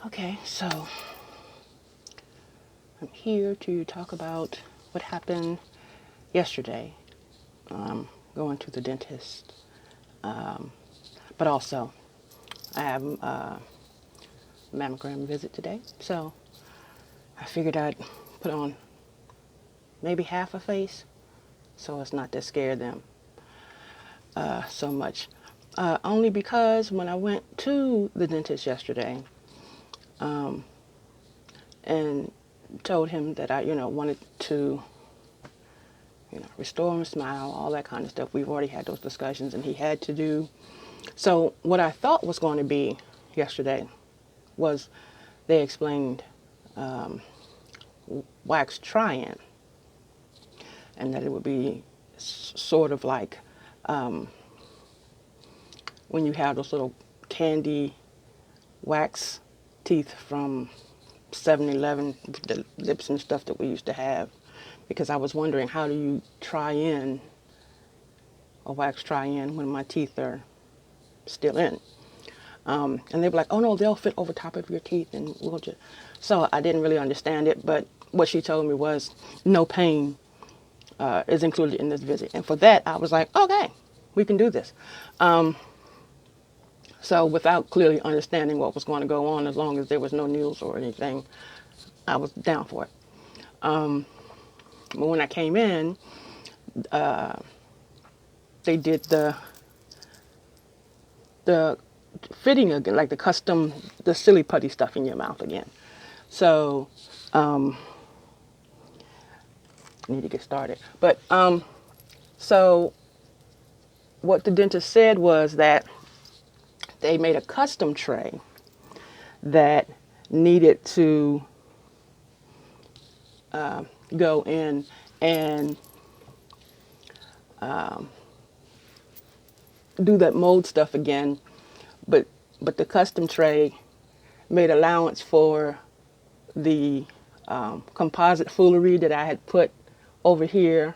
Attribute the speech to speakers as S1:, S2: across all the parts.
S1: Okay, so I'm here to talk about what happened yesterday, going to the dentist. But also, I have a mammogram visit today, so I figured I'd put on maybe half a face so as not to scare them so much. Only because when I went to the dentist yesterday and told him that I, wanted to, restore him, smile, all that kind of stuff. We've already had those discussions, and he had to do. So what I thought was going to be yesterday was they explained wax try-in, and that it would be sort of like when you have those little candy wax teeth from 7-Eleven, the lips and stuff that we used to have, because I was wondering, how do you try in a wax try-in when my teeth are still in? And they were like, oh no, they'll fit over top of your teeth and we'll just. So I didn't really understand it, but what she told me was no pain is included in this visit. And for that, I was like, okay, we can do this. So without clearly understanding what was going to go on, as long as there was no needles or anything, I was down for it. But when I came in, they did the fitting again, like the silly putty stuff in your mouth again. So I need to get started. But so what the dentist said was that they made a custom tray that needed to go in and do that mold stuff again, but the custom tray made allowance for the composite foolery that I had put over here,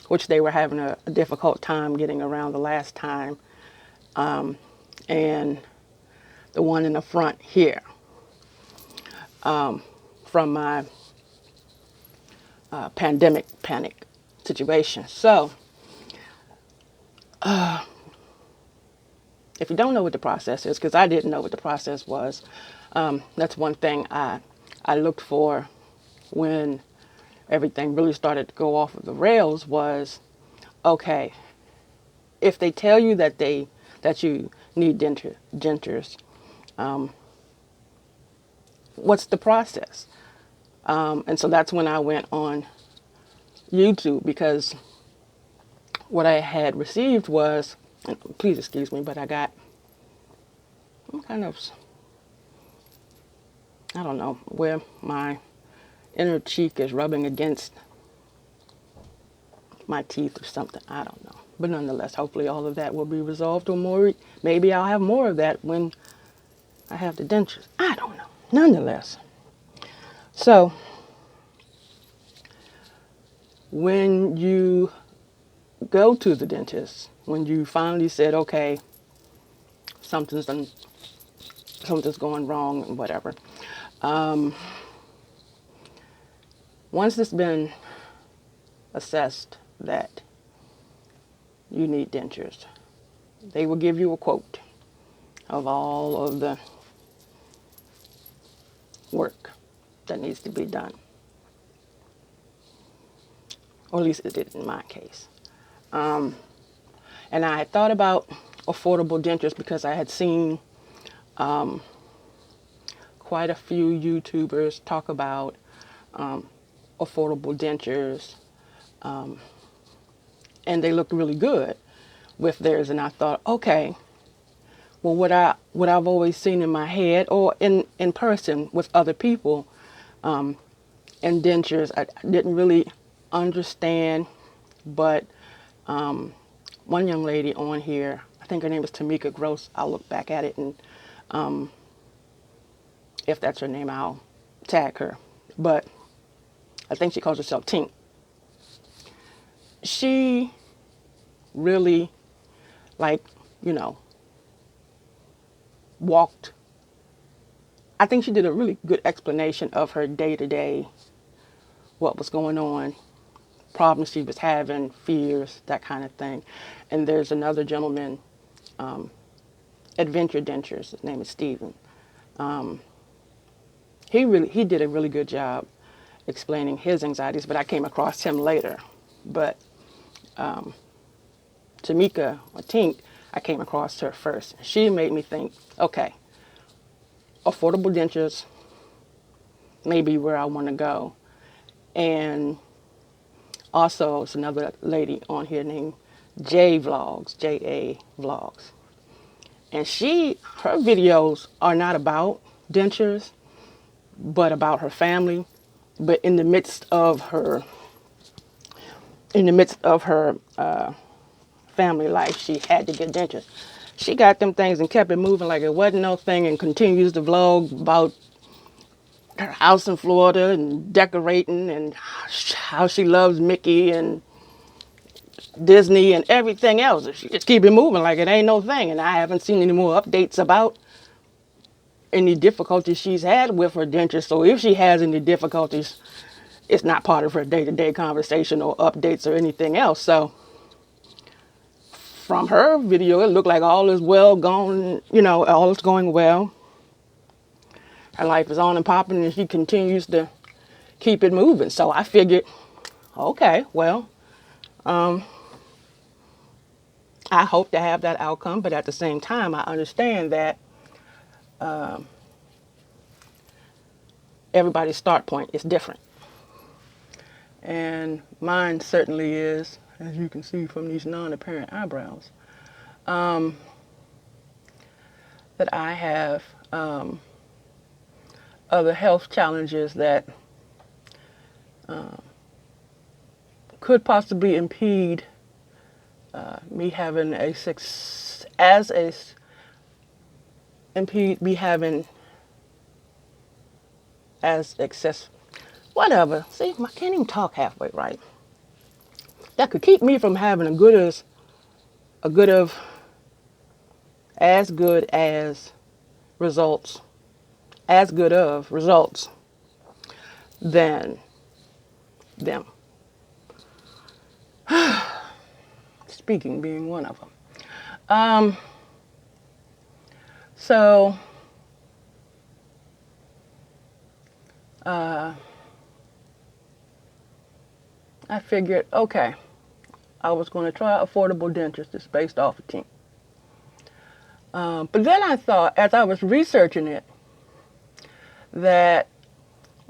S1: which they were having a difficult time getting around the last time, and the one in the front here, from my pandemic panic situation. So if you don't know what the process is, because I didn't know what the process was, that's one thing I looked for when everything really started to go off of the rails was, okay, if they tell you that you need dentures, what's the process? And so that's when I went on YouTube, because what I had received was, and please excuse me, but I got some kind of, I don't know, where my inner cheek is rubbing against my teeth or something. I don't know. But nonetheless, hopefully all of that will be resolved, or more. Maybe I'll have more of that when I have the dentures. I don't know. Nonetheless. So when you go to the dentist, when you finally said, okay, something's going wrong and whatever, once it's been assessed that you need dentures, they will give you a quote of all of the work that needs to be done. Or at least it did in my case. And I had thought about affordable dentures because I had seen quite a few YouTubers talk about affordable dentures, and they looked really good with theirs. And I thought, okay, well, what I've always seen in my head or in person with other people, and dentures, I didn't really understand, but one young lady on here, I think her name is Tamika Gross. I'll look back at it, and if that's her name, I'll tag her. But I think she calls herself Tink. She really, like, walked I think she did a really good explanation of her day to day, what was going on, problems she was having, fears, that kind of thing. And there's another gentleman, Adventure Dentures. His name is Steven. He did a really good job explaining his anxieties, but I came across him later. But Tamika or Tink, I came across her first. She made me think, okay, affordable dentures may be where I want to go. And also, it's another lady on here named Vlogs, J-A Vlogs. And her videos are not about dentures, but about her family. But in the midst of her family life, she had to get dentures. She got them things and kept it moving like it wasn't no thing, and continues to vlog about her house in Florida and decorating and how she loves Mickey and Disney and everything else. She just keep it moving like it ain't no thing. And I haven't seen any more updates about any difficulties she's had with her dentures. So if she has any difficulties, it's not part of her day-to-day conversation or updates or anything else. So from her video, it looked like all is well gone, all is going well. Her life is on and popping, and she continues to keep it moving. So I figured, okay, well, I hope to have that outcome, but at the same time, I understand that everybody's start point is different. And mine certainly is, as you can see from these non-apparent eyebrows, that I have other health challenges that could possibly impede me having whatever. See, I can't even talk halfway right. That could keep me from having as good of results than them. Speaking being one of them. So I figured, okay, I was going to try affordable dentures just based off of Tink. But then I thought, as I was researching it, that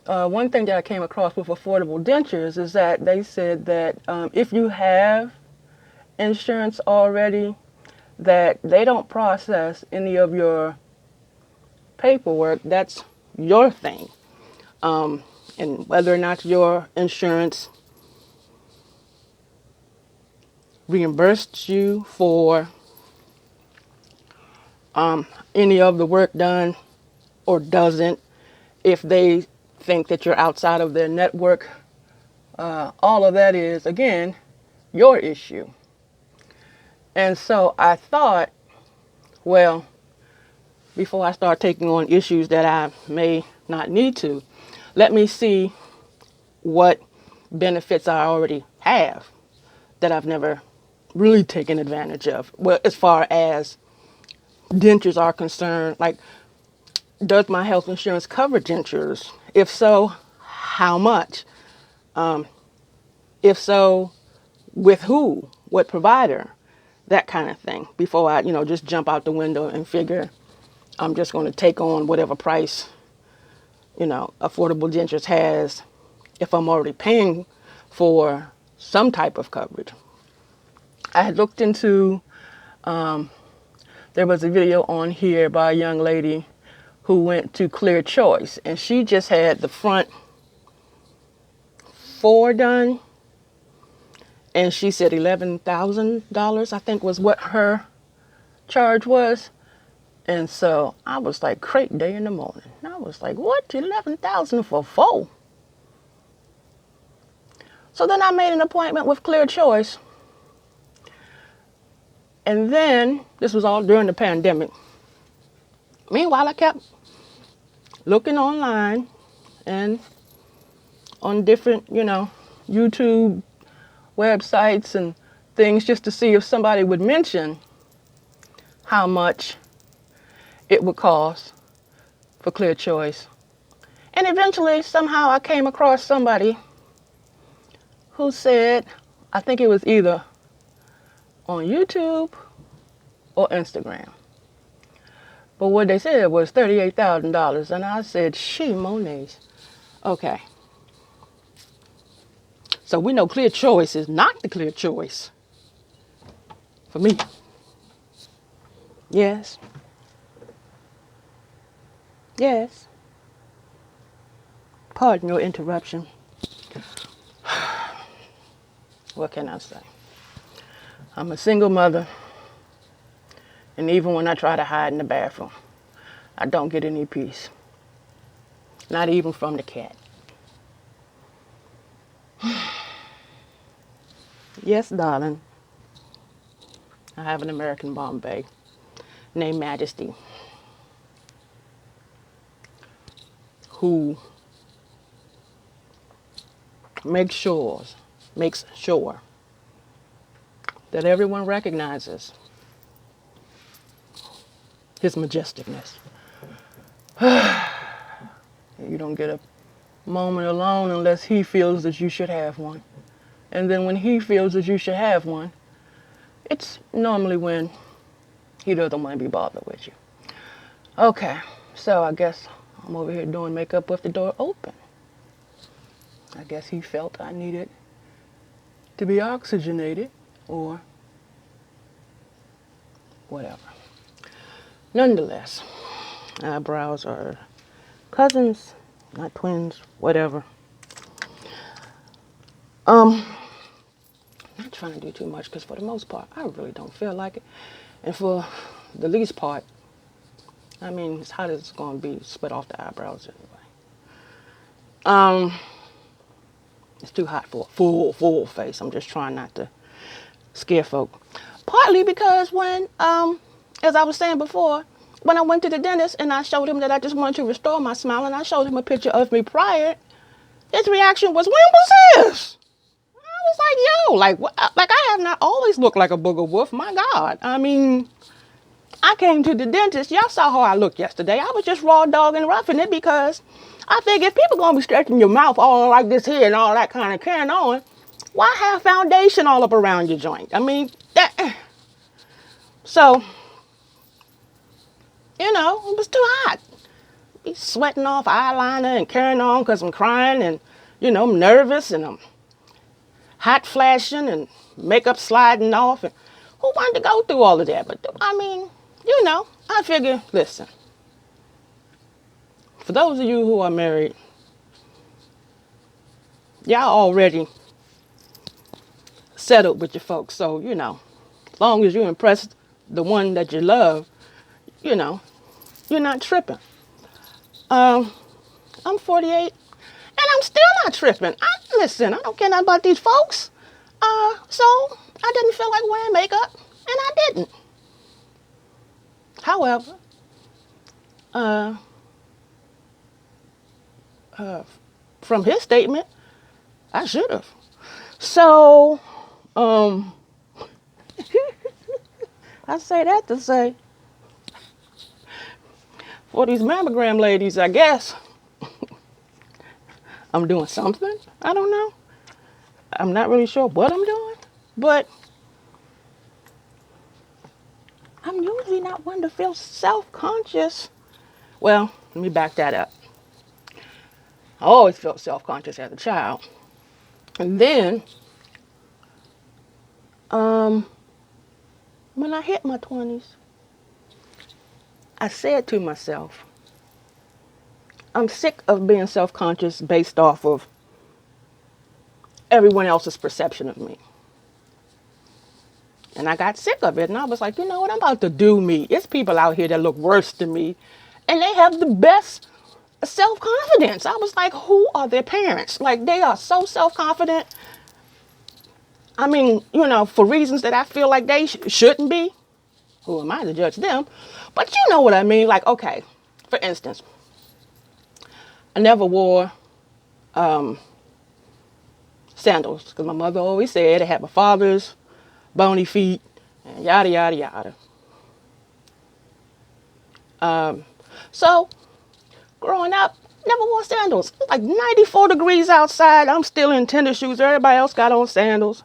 S1: one thing that I came across with affordable dentures is that they said that if you have insurance already, that they don't process any of your paperwork. That's your thing. And whether or not your insurance reimbursed you for any of the work done or doesn't, if they think that you're outside of their network, all of that is, again, your issue. And so I thought, well, before I start taking on issues that I may not need to, let me see what benefits I already have that I've never really taken advantage of. Well, as far as dentures are concerned, like, does my health insurance cover dentures? If so, how much? If so, with who? What provider? That kind of thing. Before I, just jump out the window and figure I'm just going to take on whatever price, affordable dentures has if I'm already paying for some type of coverage. I had looked into, there was a video on here by a young lady who went to Clear Choice, and she just had the front 4 done, and she said $11,000, I think, was what her charge was. And so I was like, great day in the morning. And I was like, what? $11,000 for 4? So then I made an appointment with Clear Choice. And then, this was all during the pandemic. Meanwhile, I kept looking online and on different, YouTube websites and things just to see if somebody would mention how much it would cost for Clear Choice. And eventually, somehow, I came across somebody who said, I think it was either on YouTube or Instagram. But what they said was $38,000. And I said, she Monets. Okay. So we know Clear Choice is not the Clear Choice for me. Yes. Yes. Pardon your interruption. What can I say? I'm a single mother. And even when I try to hide in the bathroom, I don't get any peace. Not even from the cat. Yes, darling. I have an American Bombay named Majesty who makes sure that everyone recognizes his majesticness. You don't get a moment alone unless he feels that you should have one. And then when he feels that you should have one, it's normally when he doesn't want to be bothered with you. Okay, so I guess I'm over here doing makeup with the door open. I guess he felt I needed to be oxygenated or whatever. Nonetheless, eyebrows are cousins, not twins, whatever. I'm not trying to do too much because for the most part, I really don't feel like it. And for the least part, I mean, it's hot as it's going to be split off the eyebrows anyway. It's too hot for a full face. I'm just trying not to scare folk. Partly because when, as I was saying before, when I went to the dentist and I showed him that I just wanted to restore my smile and I showed him a picture of me prior, his reaction was, when was this? I was like, yo, like I have not always looked like a booger wolf. My God. I mean, I came to the dentist. Y'all saw how I looked yesterday. I was just raw dogging roughing it because I figured if people going to be stretching your mouth all like this here and all that kind of carrying on, why have foundation all up around your joint? I mean, so, it was too hot. Be sweating off eyeliner and carrying on because I'm crying and, I'm nervous and I'm hot flashing and makeup sliding off. And who wanted to go through all of that? But, I mean, I figure, listen, for those of you who are married, y'all already settled with your folks. So, as long as you impress the one that you love, you're not tripping. I'm 48 and I'm still not tripping. Listen, I don't care nothing about these folks. So I didn't feel like wearing makeup and I didn't. However, from his statement, I should have. So, I say that to say, for these mammogram ladies, I guess, I'm doing something. I don't know. I'm not really sure what I'm doing, but I'm usually not one to feel self-conscious. Well, let me back that up. I always felt self-conscious as a child. And then, when I hit my 20s, I said to myself, I'm sick of being self-conscious based off of everyone else's perception of me. And I got sick of it. And I was like, you know what? I'm about to do me. It's people out here that look worse than me. And they have the best self-confidence. I was like, who are their parents? Like, they are so self-confident. I mean, for reasons that I feel like they shouldn't be. Who am I to judge them? But you know what I mean? Like, okay, for instance, I never wore sandals because my mother always said I had my father's bony feet and yada, yada, yada. So growing up, never wore sandals. It's like 94 degrees outside. I'm still in tennis shoes. Everybody else got on sandals.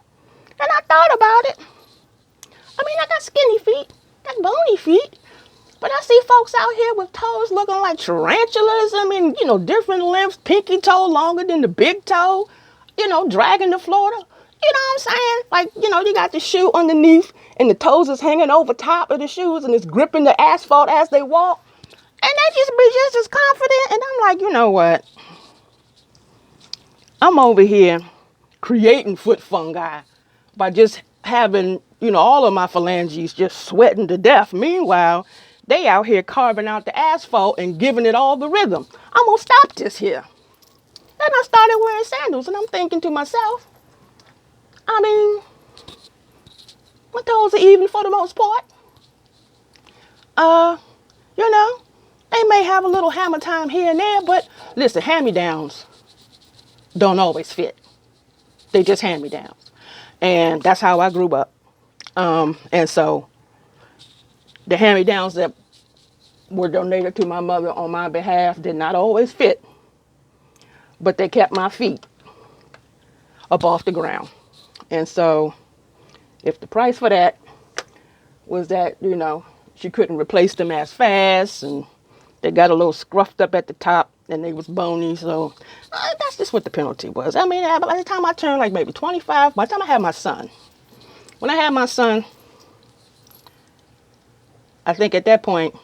S1: And I thought about it. I mean, I got skinny feet, got bony feet. But I see folks out here with toes looking like tarantulas. I mean, different lengths. Pinky toe longer than the big toe. Dragging the Florida. You know what I'm saying? Like, you got the shoe underneath and the toes is hanging over top of the shoes and it's gripping the asphalt as they walk. And they just be just as confident. And I'm like, you know what? I'm over here creating foot fungi by just having, all of my phalanges just sweating to death. Meanwhile, they out here carving out the asphalt and giving it all the rhythm. I'm going to stop this here. Then I started wearing sandals and I'm thinking to myself, I mean, my toes are even for the most part. They may have a little hammer time here and there, but listen, hand-me-downs don't always fit. They just hand-me-downs. And that's how I grew up. And so the hand-me-downs that were donated to my mother on my behalf did not always fit, but they kept my feet up off the ground. And so if the price for that was that, she couldn't replace them as fast and they got a little scruffed up at the top and they was bony. So that's just what the penalty was. I mean, by the time I turned like maybe 25, by the time I had my son, when I had my son, I think at that point,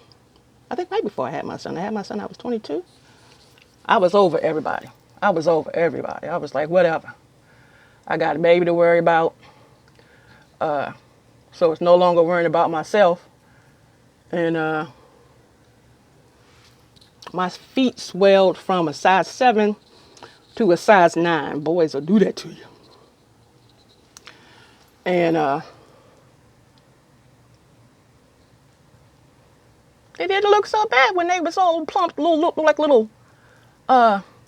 S1: I think right before I had my son, I was 22. I was over everybody. I was like, whatever. I got a baby to worry about. So it's no longer worrying about myself. And my feet swelled from a size 7 to a size 9. Boys will do that to you. And it didn't look so bad when they was all plump, look like little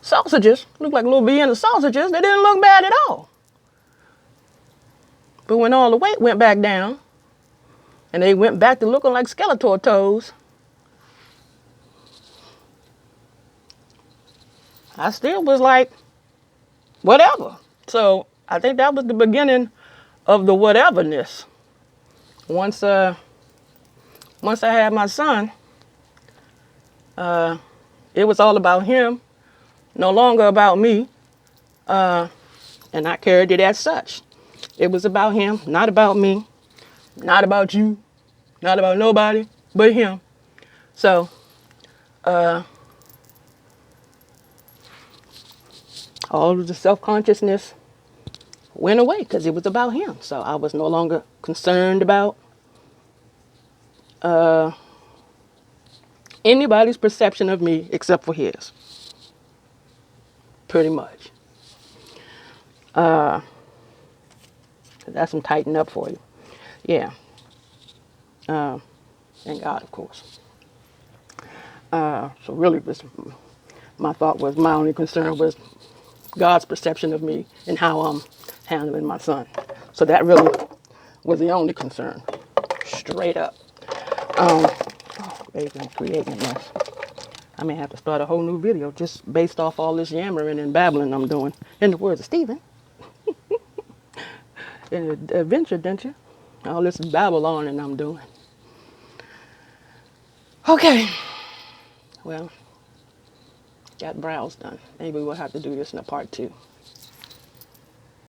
S1: sausages. Looked like little Vienna sausages. They didn't look bad at all. But when all the weight went back down, and they went back to looking like Skeletor toes, I still was like, whatever. So I think that was the beginning of the whateverness. Once I had my son, it was all about him, no longer about me, and I carried it as such. It was about him, not about me, not about you, not about nobody but him. So all of the self-consciousness went away because it was about him. So I was no longer concerned about anybody's perception of me except for his. Pretty much. That's some tighten up for you. Yeah. And God, of course. So really, my thought was, my only concern was God's perception of me and how I'm handling my son. So that really was the only concern. Straight up. Oh, baby, I'm creating a mess. I may have to start a whole new video just based off all this yammering and babbling I'm doing. In the words of Stephen. In the adventure, Dentured. All this Babylon and I'm doing. Okay. Well, got brows done. Maybe we'll have to do this in a part 2.